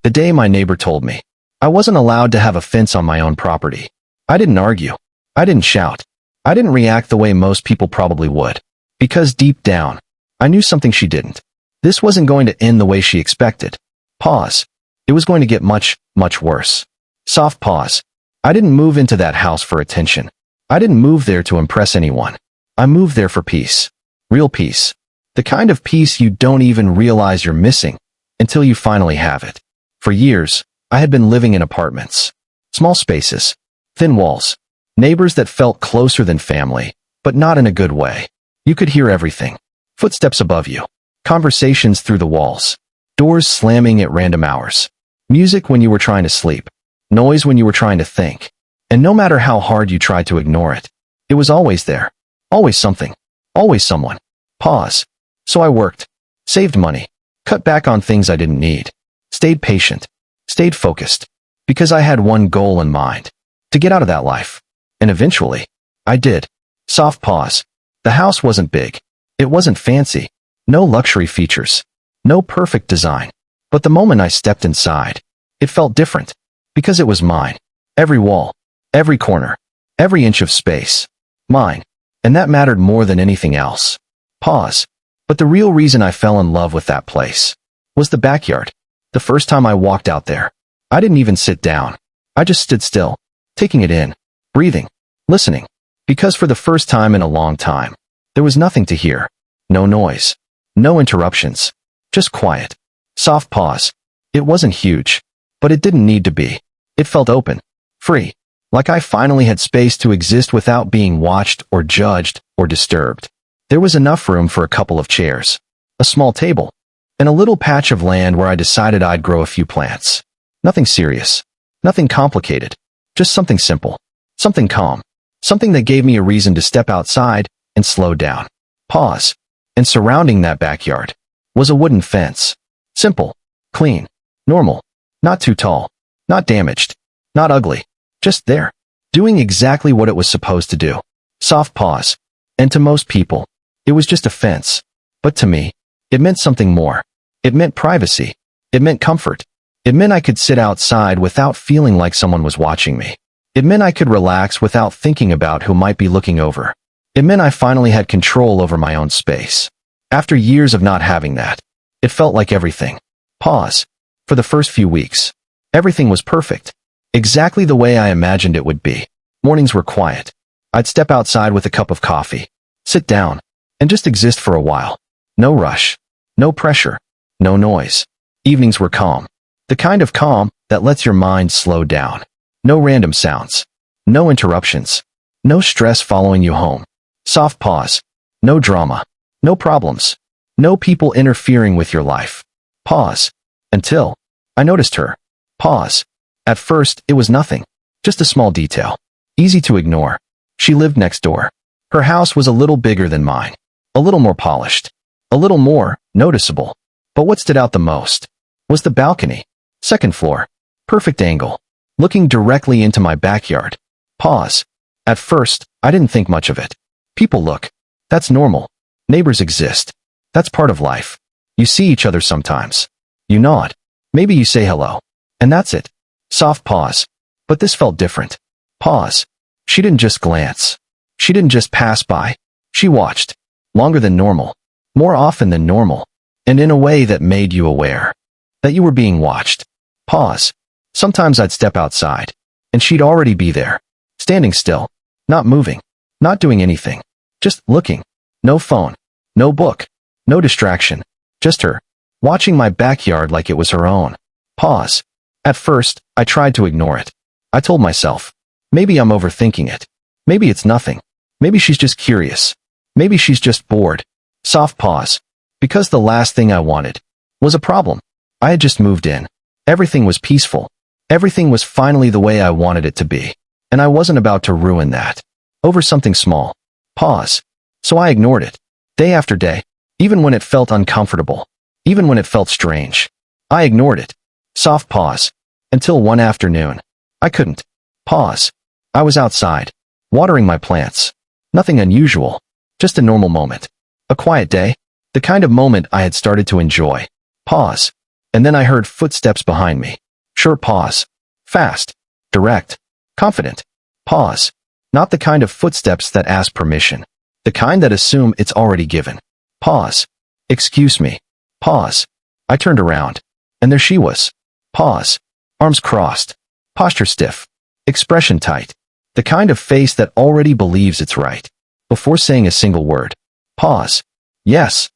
The day my neighbor told me I wasn't allowed to have a fence on my own property. I didn't argue. I didn't shout. I didn't react the way most people probably would. Because deep down, I knew something she didn't. This wasn't going to end the way she expected. Pause. It was going to get much, much worse. Soft pause. I didn't move into that house for attention. I didn't move there to impress anyone. I moved there for peace. Real peace. The kind of peace you don't even realize you're missing until you finally have it. For years, I had been living in apartments. Small spaces. Thin walls. Neighbors that felt closer than family, but not in a good way. You could hear everything. Footsteps above you. Conversations through the walls. Doors slamming at random hours. Music when you were trying to sleep. Noise when you were trying to think. And no matter how hard you tried to ignore it, it was always there. Always something. Always someone. Pause. So I worked. Saved money. Cut back on things I didn't need. Stayed patient. Stayed focused. Because I had one goal in mind. To get out of that life. And eventually, I did. Soft pause. The house wasn't big. It wasn't fancy. No luxury features. No perfect design. But the moment I stepped inside, it felt different. Because it was mine. Every wall. Every corner. Every inch of space. Mine. And that mattered more than anything else. Pause. But the real reason I fell in love with that place was the backyard. The first time I walked out there, I didn't even sit down. I just stood still, taking it in, breathing, listening. Because for the first time in a long time, there was nothing to hear. No noise. No interruptions. Just quiet. Soft pause. It wasn't huge, but it didn't need to be. It felt open. Free. Like I finally had space to exist without being watched or judged or disturbed. There was enough room for a couple of chairs, a small table, and a little patch of land where I decided I'd grow a few plants. Nothing serious. Nothing complicated. Just something simple. Something calm. Something that gave me a reason to step outside and slow down. Pause. And surrounding that backyard was a wooden fence. Simple. Clean. Normal. Not too tall. Not damaged. Not ugly. Just there. Doing exactly what it was supposed to do. Soft pause. And to most people, it was just a fence. But to me, it meant something more. It meant privacy. It meant comfort. It meant I could sit outside without feeling like someone was watching me. It meant I could relax without thinking about who might be looking over. It meant I finally had control over my own space. After years of not having that, it felt like everything. Pause. For the first few weeks, everything was perfect. Exactly the way I imagined it would be. Mornings were quiet. I'd step outside with a cup of coffee, sit down, and just exist for a while. No rush. No pressure. No noise. Evenings were calm. The kind of calm that lets your mind slow down. No random sounds. No interruptions. No stress following you home. Soft pause. No drama. No problems. No people interfering with your life. Pause. Until I noticed her. Pause. At first, it was nothing. Just a small detail. Easy to ignore. She lived next door. Her house was a little bigger than mine. A little more polished. A little more noticeable. But what stood out the most was the balcony. Second floor. Perfect angle. Looking directly into my backyard. Pause. At first, I didn't think much of it. People look. That's normal. Neighbors exist. That's part of life. You see each other sometimes. You nod. Maybe you say hello. And that's it. Soft pause. But this felt different. Pause. She didn't just glance. She didn't just pass by. She watched. Longer than normal. More often than normal. And in a way that made you aware that you were being watched. Pause. Sometimes I'd step outside, and she'd already be there. Standing still. Not moving. Not doing anything. Just looking. No phone. No book. No distraction. Just her. Watching my backyard like it was her own. Pause. At first, I tried to ignore it. I told myself, maybe I'm overthinking it. Maybe it's nothing. Maybe she's just curious. Maybe she's just bored. Soft pause. Because the last thing I wanted was a problem. I had just moved in. Everything was peaceful. Everything was finally the way I wanted it to be. And I wasn't about to ruin that. Over something small. Pause. So I ignored it. Day after day. Even when it felt uncomfortable. Even when it felt strange. I ignored it. Soft pause. Until one afternoon. I couldn't. Pause. I was outside. Watering my plants. Nothing unusual. Just a normal moment. A quiet day. The kind of moment I had started to enjoy. Pause. And then I heard footsteps behind me. Short pause. Fast. Direct. Confident. Pause. Not the kind of footsteps that ask permission. The kind that assume it's already given. Pause. Excuse me. Pause. I turned around. And there she was. Pause. Arms crossed. Posture stiff. Expression tight. The kind of face that already believes it's right. Before saying a single word. Pause. Yes.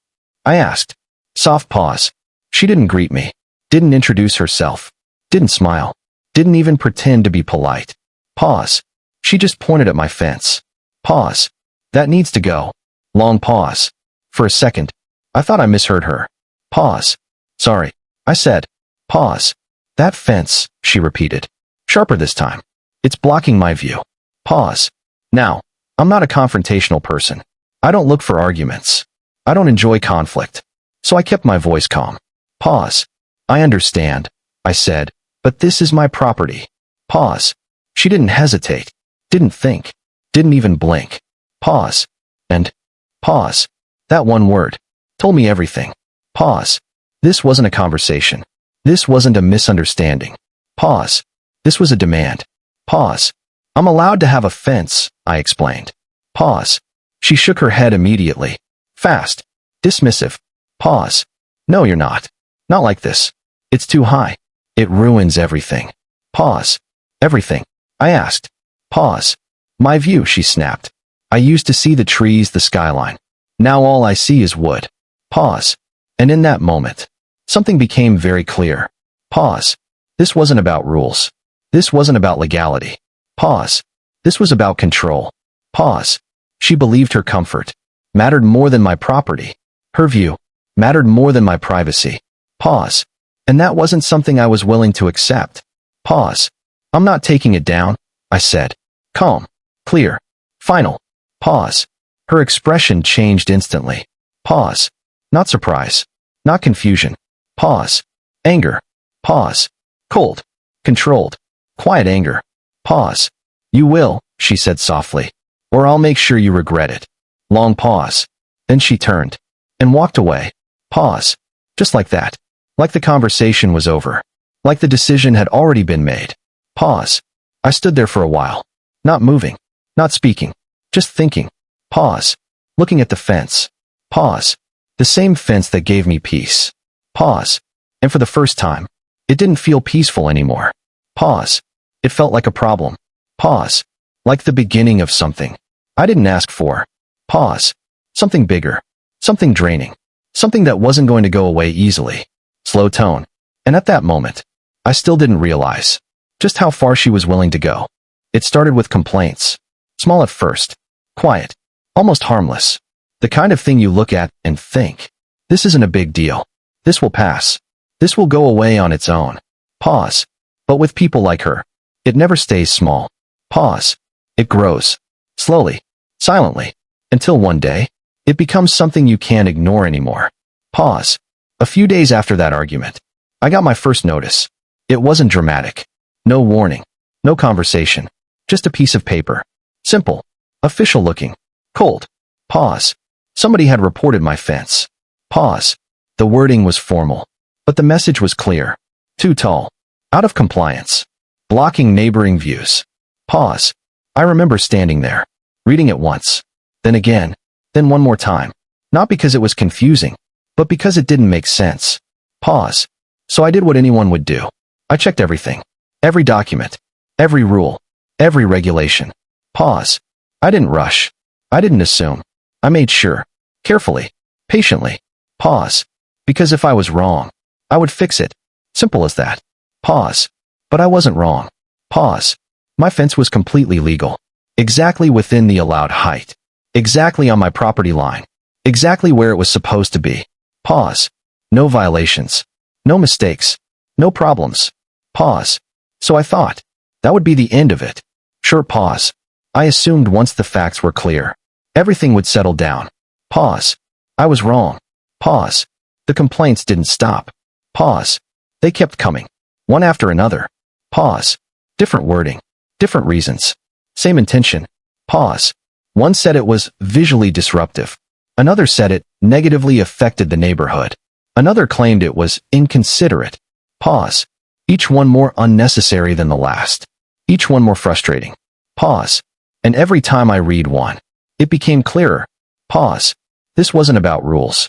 I asked. Soft pause. She didn't greet me. Didn't introduce herself. Didn't smile. Didn't even pretend to be polite. Pause. She just pointed at my fence. Pause. That needs to go. Long pause. For a second, I thought I misheard her. Pause. Sorry. I said. Pause. That fence, she repeated. Sharper this time. It's blocking my view. Pause. Now, I'm not a confrontational person. I don't look for arguments. I don't enjoy conflict. So I kept my voice calm. Pause. I understand, I said, but this is my property. Pause. She didn't hesitate. Didn't think. Didn't even blink. Pause. And pause. That one word told me everything. Pause. This wasn't a conversation. This wasn't a misunderstanding. Pause. This was a demand. Pause. I'm allowed to have a fence, I explained. Pause. She shook her head immediately. Fast. Dismissive. Pause. No, you're not. Not like this. It's too high. It ruins everything. Pause. Everything. I asked. Pause. My view, she snapped. I used to see the trees, the skyline. Now all I see is wood. Pause. And in that moment, something became very clear. Pause. This wasn't about rules. This wasn't about legality. Pause. This was about control. Pause. She believed her comfort mattered more than my property. Her view mattered more than my privacy. Pause. And that wasn't something I was willing to accept. Pause. I'm not taking it down, I said. Calm. Clear. Final. Pause. Her expression changed instantly. Pause. Not surprise. Not confusion. Pause. Anger. Pause. Cold. Controlled. Quiet anger. Pause. You will, she said softly, or I'll make sure you regret it. Long pause. Then she turned and walked away. Pause. Just like that. Like the conversation was over. Like the decision had already been made. Pause. I stood there for a while. Not moving. Not speaking. Just thinking. Pause. Looking at the fence. Pause. The same fence that gave me peace. Pause. And for the first time, it didn't feel peaceful anymore. Pause. It felt like a problem. Pause. Like the beginning of something I didn't ask for. Pause. Something bigger. Something draining. Something that wasn't going to go away easily. Slow tone. And at that moment, I still didn't realize just how far she was willing to go. It started with complaints. Small at first. Quiet. Almost harmless. The kind of thing you look at and think, this isn't a big deal. This will pass. This will go away on its own. Pause. But with people like her, it never stays small. Pause. It grows. Slowly. Silently. Until one day, it becomes something you can't ignore anymore. Pause. A few days after that argument, I got my first notice. It wasn't dramatic. No warning. No conversation. Just a piece of paper. Simple. Official looking. Cold. Pause. Somebody had reported my fence. Pause. The wording was formal, but the message was clear. Too tall. Out of compliance. Blocking neighboring views. Pause. I remember standing there, reading it once, then again, then one more time. Not because it was confusing, but because it didn't make sense. Pause. So I did what anyone would do. I checked everything. Every document. Every rule. Every regulation. Pause. I didn't rush. I didn't assume. I made sure. Carefully. Patiently. Pause. Because if I was wrong, I would fix it. Simple as that. Pause. But I wasn't wrong. Pause. My fence was completely legal. Exactly within the allowed height. Exactly on my property line. Exactly where it was supposed to be. Pause. No violations. No mistakes. No problems. Pause. So I thought, that would be the end of it. Short pause. I assumed once the facts were clear, everything would settle down. Pause. I was wrong. Pause. The complaints didn't stop. Pause. They kept coming. One after another. Pause. Different wording. Different reasons. Same intention. Pause. One said it was visually disruptive. Another said it negatively affected the neighborhood. Another claimed it was inconsiderate. Pause. Each one more unnecessary than the last. Each one more frustrating. Pause. And every time I read one, it became clearer. Pause. This wasn't about rules.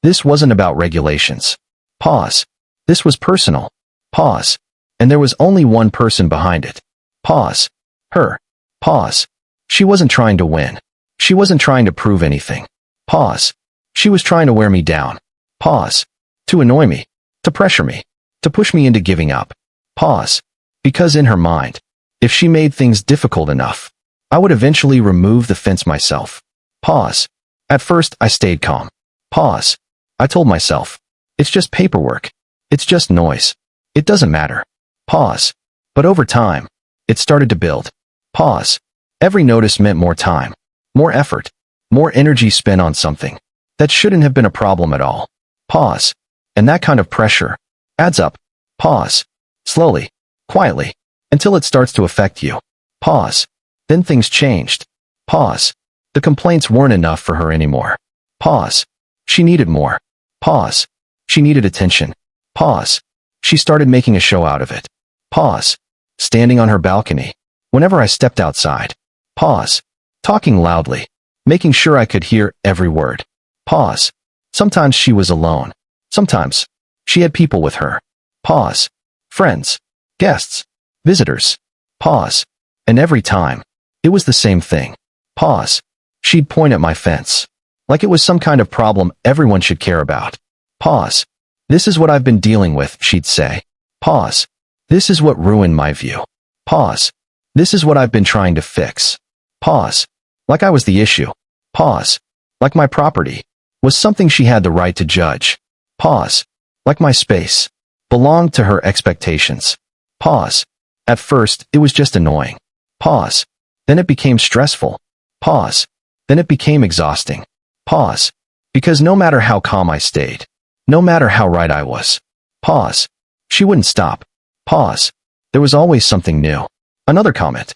This wasn't about regulations. Pause. This was personal. Pause. And there was only one person behind it. Pause. Her. Pause. She wasn't trying to win. She wasn't trying to prove anything. Pause. She was trying to wear me down. Pause. To annoy me. To pressure me. To push me into giving up. Pause. Because in her mind, if she made things difficult enough, I would eventually remove the fence myself. Pause. At first, I stayed calm. Pause. I told myself, it's just paperwork. It's just noise. It doesn't matter. Pause. But over time, it started to build. Pause. Every notice meant more time, more effort, more energy spent on something that shouldn't have been a problem at all. Pause. And that kind of pressure adds up. Pause. Slowly, quietly, until it starts to affect you. Pause. Then things changed. Pause. The complaints weren't enough for her anymore. Pause. She needed more. Pause. She needed attention. Pause. She started making a show out of it. Pause. Standing on her balcony. Whenever I stepped outside. Pause. Talking loudly. Making sure I could hear every word. Pause. Sometimes she was alone. Sometimes she had people with her. Pause. Friends. Guests. Visitors. Pause. And every time, it was the same thing. Pause. She'd point at my fence. Like it was some kind of problem everyone should care about. Pause. This is what I've been dealing with, she'd say. Pause. This is what ruined my view. Pause. This is what I've been trying to fix. Pause. Like I was the issue. Pause. Like my property was something she had the right to judge. Pause. Like my space belonged to her expectations. Pause. At first, it was just annoying. Pause. Then it became stressful. Pause. Then it became exhausting. Pause. Because no matter how calm I stayed, no matter how right I was, pause, she wouldn't stop. Pause. There was always something new. Another comment.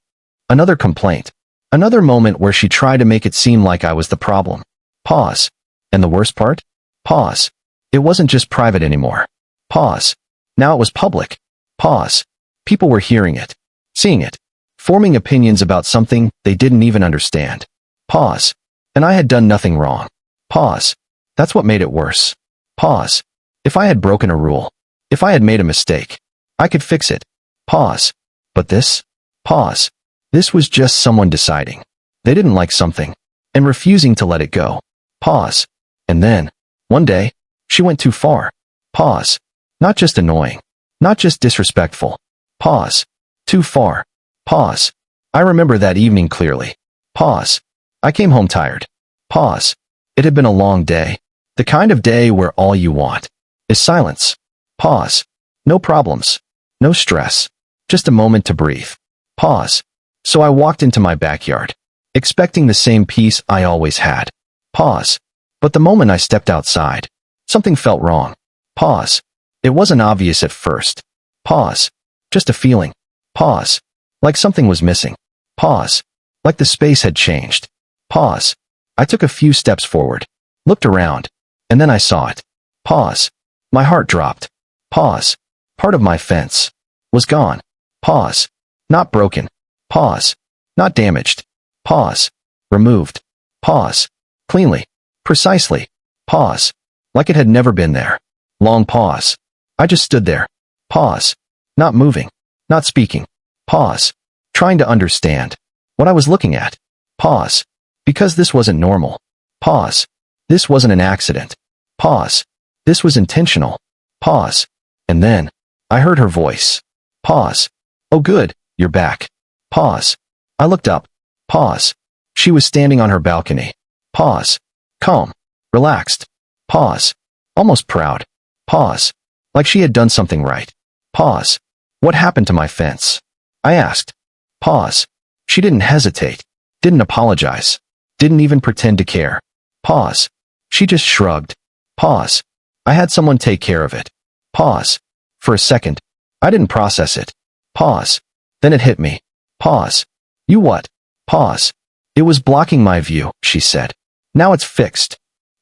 Another complaint. Another moment where she tried to make it seem like I was the problem. Pause. And the worst part? Pause. It wasn't just private anymore. Pause. Now it was public. Pause. People were hearing it, seeing it, forming opinions about something they didn't even understand. Pause. And I had done nothing wrong. Pause. That's what made it worse. Pause. If I had broken a rule, if I had made a mistake, I could fix it. Pause. But this? Pause. This was just someone deciding they didn't like something and refusing to let it go. Pause. And then, one day, she went too far. Pause. Not just annoying. Not just disrespectful. Pause. Too far. Pause. I remember that evening clearly. Pause. I came home tired. Pause. It had been a long day. The kind of day where all you want is silence. Pause. No problems. No stress. Just a moment to breathe. Pause. So I walked into my backyard, expecting the same peace I always had. Pause. But the moment I stepped outside, something felt wrong. Pause. It wasn't obvious at first. Pause. Just a feeling. Pause. Like something was missing. Pause. Like the space had changed. Pause. I took a few steps forward, looked around, and then I saw it. Pause. My heart dropped. Pause. Part of my fence was gone. Pause. Not broken. Pause. Not damaged. Pause. Removed. Pause. Cleanly. Precisely. Pause. Like it had never been there. Long pause. I just stood there. Pause. Not moving. Not speaking. Pause. Trying to understand what I was looking at. Pause. Because this wasn't normal. Pause. This wasn't an accident. Pause. This was intentional. Pause. And then, I heard her voice. Pause. Oh good, you're back. Pause. I looked up. Pause. She was standing on her balcony. Pause. Calm. Relaxed. Pause. Almost proud. Pause. Like she had done something right. Pause. What happened to my fence? I asked. Pause. She didn't hesitate. Didn't apologize. Didn't even pretend to care. Pause. She just shrugged. Pause. I had someone take care of it. Pause. For a second, I didn't process it. Pause. Then it hit me. Pause. You what? Pause. It was blocking my view, she said. Now it's fixed.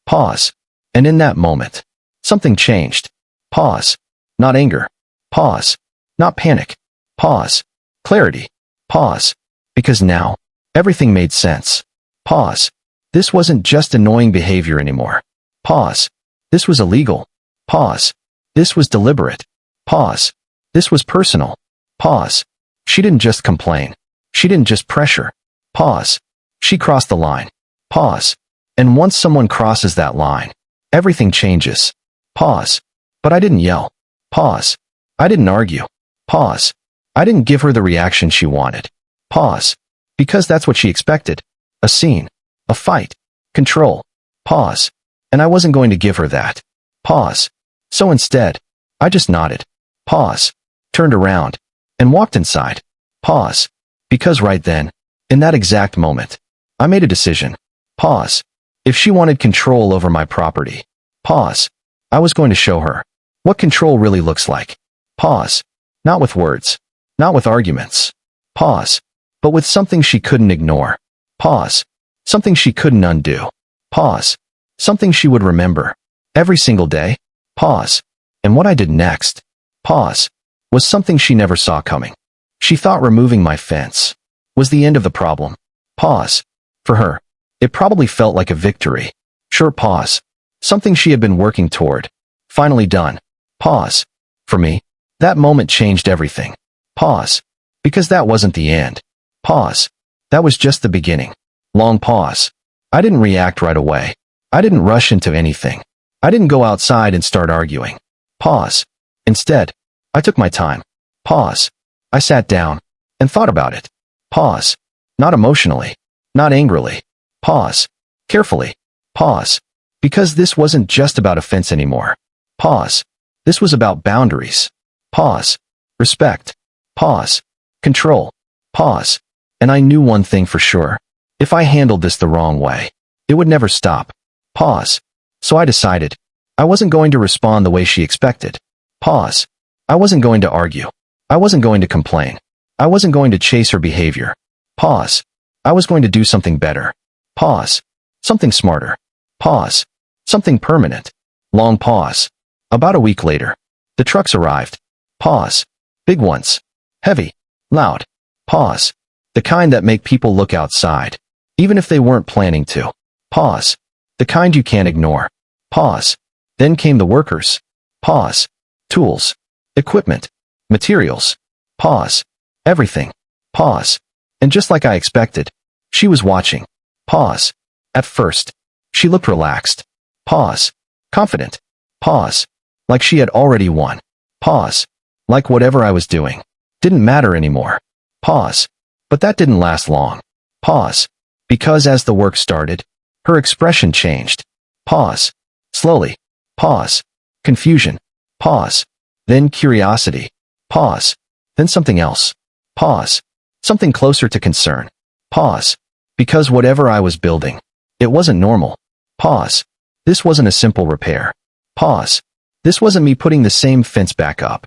Pause. And in that moment, Something changed. Pause. Not anger. Pause. Not panic. Pause. Clarity. Pause. Because now, everything made sense. Pause. This wasn't just annoying behavior anymore. Pause. This was illegal. Pause. This was deliberate. Pause. This was personal. Pause. She didn't just complain. She didn't just pressure. Pause. She crossed the line. Pause. And once someone crosses that line, everything changes. Pause. But I didn't yell. Pause. I didn't argue. Pause. I didn't give her the reaction she wanted. Pause. Because that's what she expected. A scene. A fight. Control. Pause. And I wasn't going to give her that. Pause. So instead, I just nodded. Pause. Turned around. And walked inside. Pause. Because right then, in that exact moment, I made a decision. Pause. If she wanted control over my property, pause. I was going to show her what control really looks like. Pause. Not with words. Not with arguments. Pause. But with something she couldn't ignore. Pause. Something she couldn't undo. Pause. Something she would remember. Every single day. Pause. And what I did next. Pause. Was something she never saw coming. She thought removing my fence was the end of the problem. Pause. For her, it probably felt like a victory. Short pause. Something she had been working toward. Finally done. Pause. For me, that moment changed everything. Pause. Because that wasn't the end. Pause. That was just the beginning. Long pause. I didn't react right away. I didn't rush into anything. I didn't go outside and start arguing. Pause. Instead, I took my time. Pause. I sat down and thought about it. Pause. Not emotionally. Not angrily. Pause. Carefully. Pause. Because this wasn't just about offense anymore. Pause. This was about boundaries. Pause. Respect. Pause. Control. Pause. And I knew one thing for sure. If I handled this the wrong way, it would never stop. Pause. So I decided. I wasn't going to respond the way she expected. Pause. I wasn't going to argue. I wasn't going to complain. I wasn't going to chase her behavior. Pause. I was going to do something better. Pause. Something smarter. Pause. Something permanent. Long pause. About a week later, the trucks arrived. Pause. Big ones. Heavy. Loud. Pause. The kind that make people look outside, even if they weren't planning to. Pause. The kind you can't ignore. Pause. Then came the workers. Pause. Tools. Equipment. Materials. Pause. Everything. Pause. And just like I expected, she was watching. Pause. At first, she looked relaxed. Pause. Confident. Pause. Like she had already won. Pause. Like whatever I was doing didn't matter anymore. Pause. But that didn't last long. Pause. Because as the work started, her expression changed. Pause. Slowly. Pause. Confusion. Pause. Then curiosity. Pause. Then something else. Pause. Something closer to concern. Pause. Because whatever I was building, it wasn't normal. Pause. This wasn't a simple repair. Pause. This wasn't me putting the same fence back up.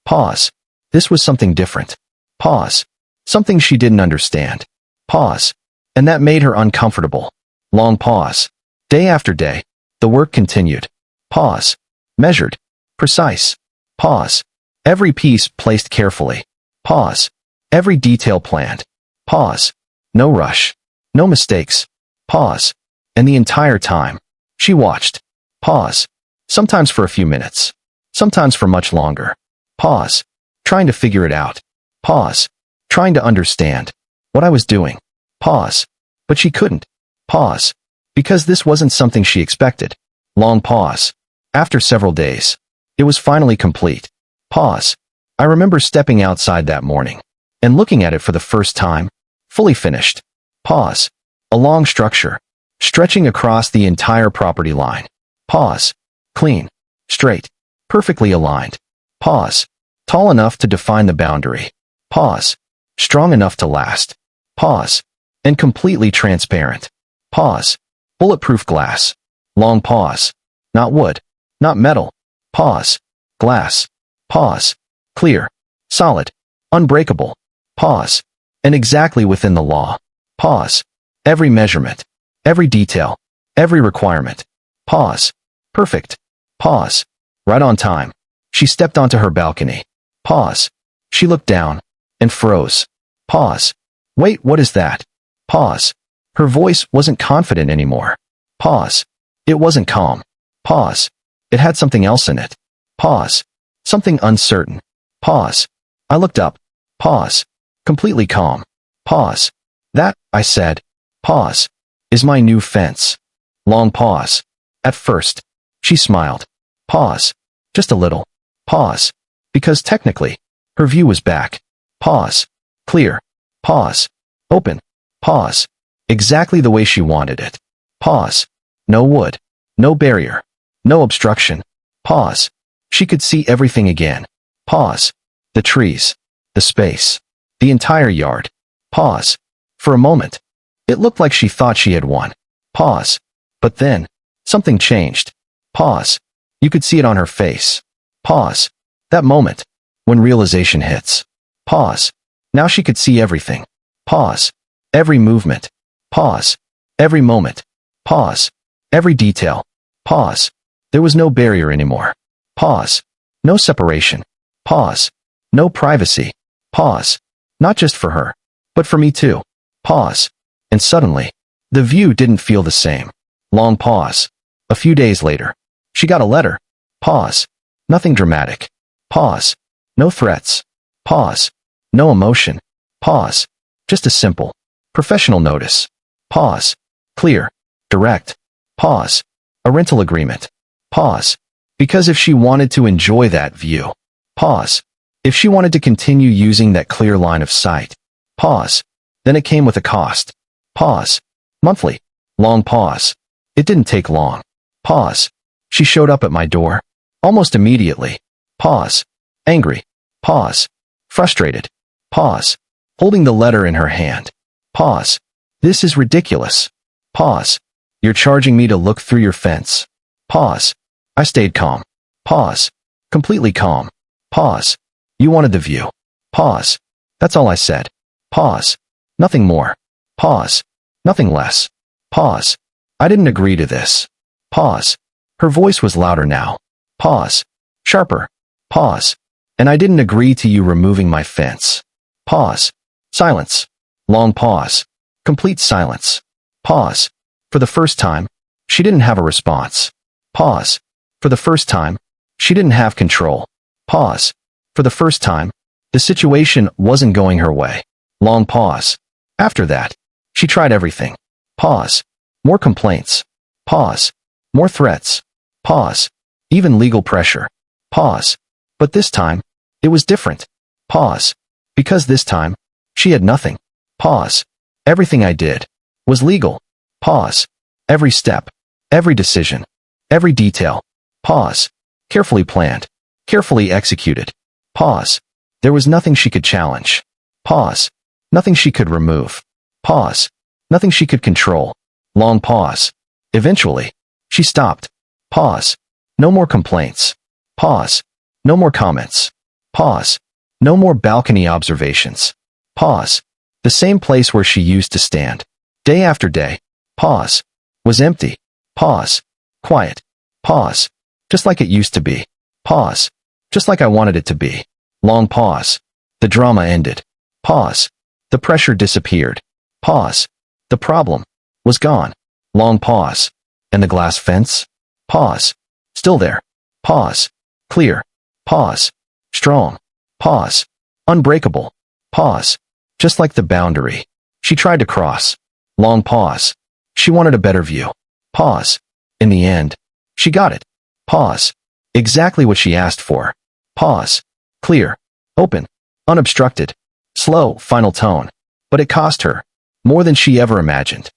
Pause. This was something different. Pause. Something she didn't understand. Pause. And that made her uncomfortable. Long pause. Day after day, the work continued. Pause. Measured. Precise. Pause. Every piece placed carefully. Pause. Every detail planned. Pause. No rush. No mistakes. Pause. And the entire time, she watched. Pause. Sometimes for a few minutes. Sometimes for much longer. Pause. Trying to figure it out. Pause. Trying to understand what I was doing. Pause. But she couldn't. Pause. Because this wasn't something she expected. Long pause. After several days, it was finally complete. Pause. I remember stepping outside that morning and looking at it for the first time, fully finished. Pause. A long structure, stretching across the entire property line. Pause. Clean. Straight. Perfectly aligned. Pause. Tall enough to define the boundary. Pause. Strong enough to last. Pause. And completely transparent. Pause. Bulletproof glass. Long pause. Not wood. Not metal. Pause. Glass. Pause. Clear. Solid. Unbreakable. Pause. And exactly within the law. Pause. Every measurement. Every detail. Every requirement. Pause. Perfect. Pause. Right on time. She stepped onto her balcony. Pause. She looked down and froze. Pause. Wait, what is that? Pause. Her voice wasn't confident anymore. Pause. It wasn't calm. Pause. It had something else in it. Pause. Something uncertain. Pause. I looked up. Pause. Completely calm. Pause. That, I said. Pause. Is my new fence. Long pause. At first. She smiled. Pause. Just a little. Pause. Because technically, her view was back. Pause. Clear. Pause. Open. Pause. Exactly the way she wanted it. Pause. No wood. No barrier. No obstruction. Pause. She could see everything again. Pause. The trees. The space. The entire yard. Pause. For a moment. It looked like she thought she had won. Pause. But then, something changed. Pause. You could see it on her face. Pause. That moment. When realization hits. Pause. Now she could see everything. Pause. Every movement. Pause. Every moment. Pause. Every detail. Pause. There was no barrier anymore. Pause. No separation. Pause. No privacy. Pause. Not just for her, but for me too. Pause. And suddenly, the view didn't feel the same. Long pause. A few days later, she got a letter. Pause. Nothing dramatic. Pause. No threats. Pause. No emotion. Pause. Just a simple, professional notice. Pause. Clear. Direct. Pause. A rental agreement. Pause. Because if she wanted to enjoy that view. Pause. If she wanted to continue using that clear line of sight. Pause. Then it came with a cost. Pause. Monthly. Long pause. It didn't take long. Pause. She showed up at my door. Almost immediately. Pause. Angry. Pause. Frustrated. Pause. Holding the letter in her hand. Pause. This is ridiculous. Pause. You're charging me to look through your fence. Pause. I stayed calm. Pause. Completely calm. Pause. You wanted the view. Pause. That's all I said. Pause. Nothing more. Pause. Nothing less. Pause. I didn't agree to this. Pause. Her voice was louder now. Pause. Sharper. Pause. And I didn't agree to you removing my fence. Pause. Silence. Long pause. Complete silence. Pause. For the first time, she didn't have a response. Pause. For the first time, she didn't have control. Pause. For the first time, the situation wasn't going her way. Long pause. After that, she tried everything. Pause. More complaints. Pause. More threats. Pause. Even legal pressure. Pause. But this time, it was different. Pause. Because this time, she had nothing. Pause. Everything I did was legal. Pause. Every step. Every decision. Every detail. Pause. Carefully planned. Carefully executed. Pause. There was nothing she could challenge. Pause. Nothing she could remove. Pause. Nothing she could control. Long pause. Eventually, she stopped. Pause. No more complaints. Pause. No more comments. Pause. No more balcony observations. Pause. The same place where she used to stand. Day after day. Pause. Was empty. Pause. Quiet. Pause. Just like it used to be. Pause. Just like I wanted it to be. Long pause. The drama ended. Pause. The pressure disappeared. Pause. The problem was gone. Long pause. And the glass fence? Pause. Still there. Pause. Clear. Pause. Strong. Pause. Unbreakable. Pause. Just like the boundary she tried to cross. Long pause. She wanted a better view. Pause. In the end, she got it. Pause. Exactly what she asked for. Pause. Clear. Open. Unobstructed. Slow, final tone. But it cost her more than she ever imagined.